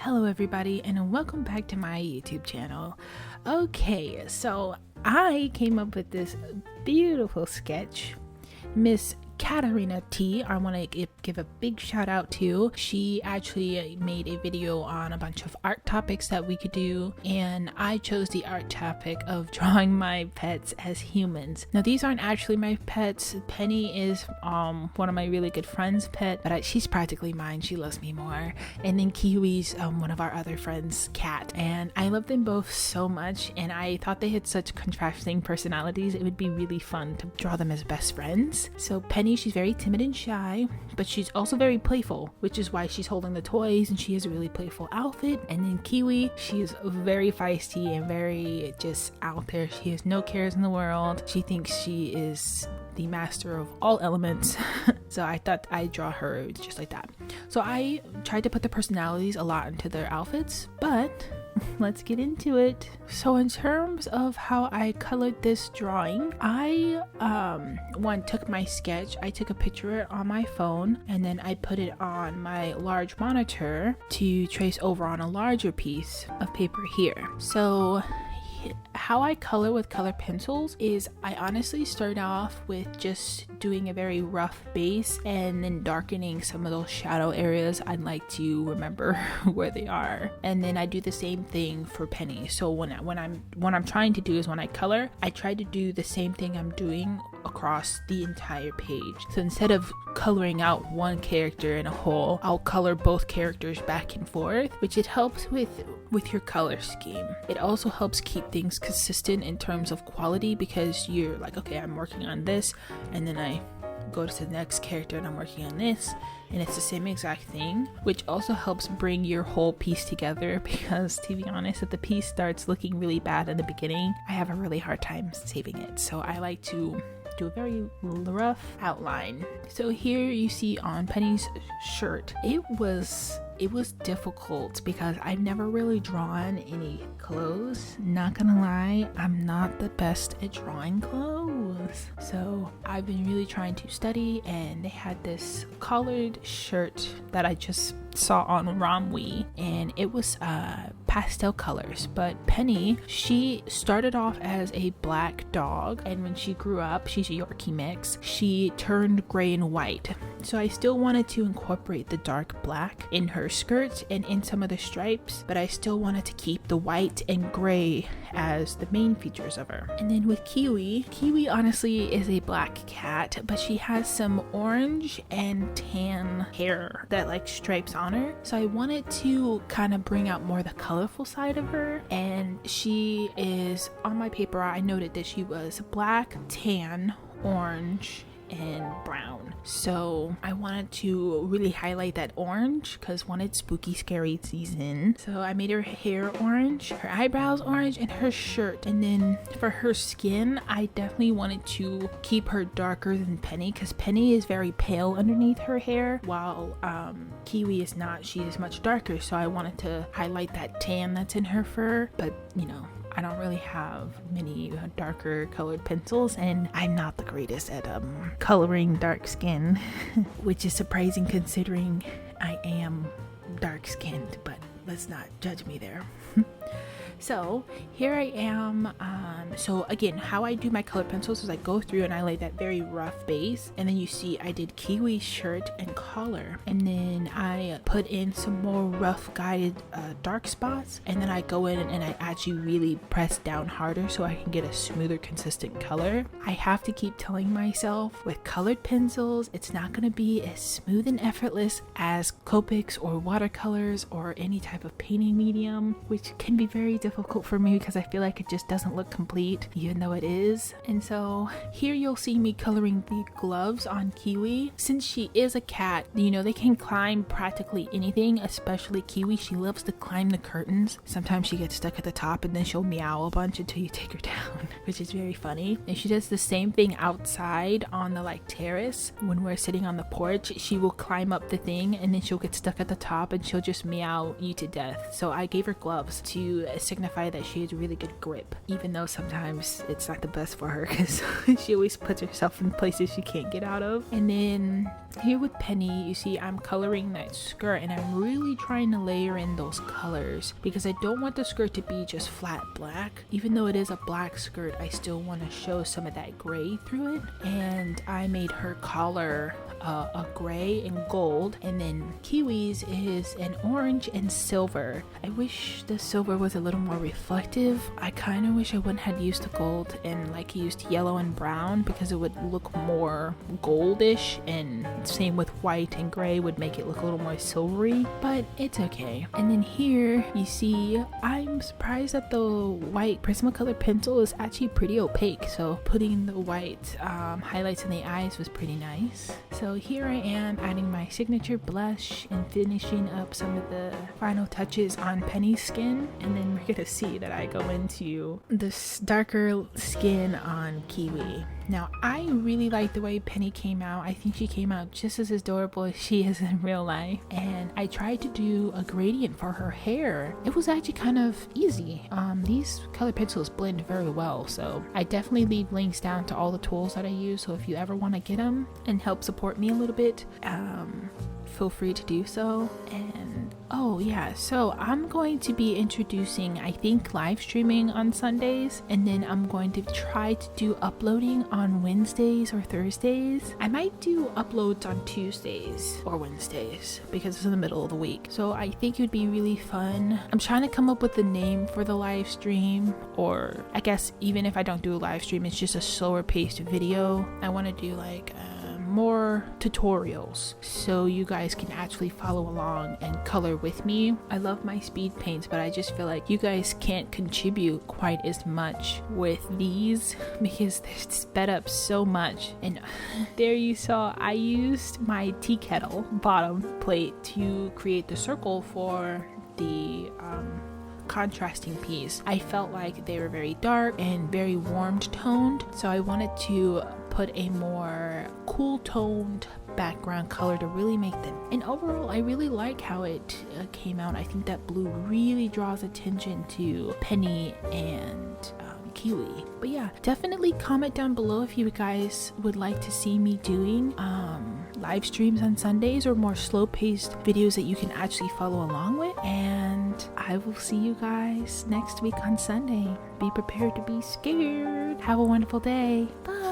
Hello everybody and welcome back to my YouTube channel. Okay, so I came up with this beautiful sketch. MissKaterinaT, I want to give a big shout out to. She actually made a video on a bunch of art topics that we could do, and I chose the art topic of drawing my pets as humans. Now these aren't actually my pets. Penny is one of my really good friends' pet, but she's practically mine. She loves me more. And then Kiwi's one of our other friends' cat, and I love them both so much, and I thought they had such contrasting personalities. It would be really fun to draw them as best friends. So Penny, she's very timid and shy, but she's also very playful, which is why she's holding the toys and she has a really playful outfit. And then Kiwi, she is very feisty and very just out there. She has no cares in the world. She thinks she is the master of all elements. So I thought I'd draw her just like that. So I tried to put the personalities a lot into their outfits, but let's get into it. So in terms of how I colored this drawing, I took my sketch, I took a picture on my phone, and then I put it on my large monitor to trace over on a larger piece of paper here. So how I color with color pencils is I honestly start off with just doing a very rough base and then darkening some of those shadow areas I'd like to remember where they are. And then I do the same thing for Penny. So what I'm trying to do is when I color, I try to do the same thing I'm doing across the entire page. So instead of coloring out one character in a whole, I'll color both characters back and forth, which it helps with your color scheme. It also helps keep things consistent in terms of quality, because you're like, okay, I'm working on this, and then I go to the next character and I'm working on this, and it's the same exact thing, which also helps bring your whole piece together. Because to be honest, if the piece starts looking really bad in the beginning, I have a really hard time saving it. So I like to do a very rough outline. So here you see on Penny's shirt, it was difficult because I've never really drawn any clothes. Not gonna lie, I'm not the best at drawing clothes. So I've been really trying to study, and they had this collared shirt that I just saw on Romwe, and it was pastel colors. But Penny, she started off as a black dog, and when she grew up, she's a Yorkie mix, she turned gray and white. So I still wanted to incorporate the dark black in her skirt and in some of the stripes, but I still wanted to keep the white and gray as the main features of her. And then with Kiwi honestly is a black cat, but she has some orange and tan hair that like stripes on her. So I wanted to kind of bring out more the colorful side of her, and she is, on my paper I noted that she was black, tan, orange, and brown. So I wanted to really highlight that orange because one, it's spooky scary season, so I made her hair orange, her eyebrows orange, and her shirt. And then for her skin, I definitely wanted to keep her darker than Penny, because Penny is very pale underneath her hair, while Kiwi is not. She is much darker, so I wanted to highlight that tan that's in her fur. But you know, I don't really have many darker colored pencils, and I'm not the greatest at coloring dark skin, which is surprising considering I am dark skinned, but let's not judge me there. So here I am. So again, how I do my colored pencils is I go through and I lay that very rough base, and then you see I did Kiwi's shirt and collar, and then I put in some more rough guided dark spots, and then I go in and I actually really press down harder so I can get a smoother, consistent color. I have to keep telling myself with colored pencils, it's not going to be as smooth and effortless as Copics or watercolors or any type of painting medium, which can be very difficult for me because I feel like it just doesn't look complete even though it is. And so here you'll see me coloring the gloves on Kiwi. Since she is a cat, you know, they can climb practically anything, especially Kiwi. She loves to climb the curtains. Sometimes she gets stuck at the top and then she'll meow a bunch until you take her down, which is very funny. And she does the same thing outside on the like terrace. When we're sitting on the porch, she will climb up the thing and then she'll get stuck at the top and she'll just meow you to death. So I gave her gloves to signify that she has really good grip, even though sometimes sometimes it's not the best for her because she always puts herself in places she can't get out of. And then here with Penny, you see I'm coloring that skirt, and I'm really trying to layer in those colors because I don't want the skirt to be just flat black. Even though it is a black skirt, I still want to show some of that gray through it. And I made her collar a gray and gold, and then Kiwi's is an orange and silver. I wish the silver was a little more reflective. I kind of wish I wouldn't have used the gold and like used yellow and brown because it would look more goldish, and same with white and gray would make it look a little more silvery, but it's okay. And then here you see I'm surprised that the white Prismacolor pencil is actually pretty opaque, so putting the white highlights in the eyes was pretty nice. So here I am adding my signature blush and finishing up some of the final touches on Penny's skin, and then we're gonna see that I go into this darker skin on Kiwi. Now I really like the way Penny came out. I think she came out just as adorable as she is in real life, and I tried to do a gradient for her hair. It was actually kind of easy. These color pencils blend very well, so I definitely leave links down to all the tools that I use, so if you ever want to get them and help support me a little bit, feel free to do so. And oh yeah, so I'm going to be introducing, I think, live streaming on Sundays, and then I'm going to try to do uploading on Wednesdays or Thursdays. I might do uploads on Tuesdays or Wednesdays because it's in the middle of the week, so I think it would be really fun. I'm trying to come up with a name for the live stream, or I guess even if I don't do a live stream, it's just a slower paced video. I want to do like more tutorials so you guys can actually follow along and color with me. I love my speed paints, but I just feel like you guys can't contribute quite as much with these because they're sped up so much. And there you saw I used my tea kettle bottom plate to create the circle for the contrasting piece. I felt like they were very dark and very warm toned, so I wanted to put a more cool toned background color to really make them. And overall, I really like how it came out. I think that blue really draws attention to Penny and Kiwi. But yeah, definitely comment down below if you guys would like to see me doing live streams on Sundays or more slow-paced videos that you can actually follow along with. And I will see you guys next week on Sunday. Be prepared to be scared. Have a wonderful day. Bye.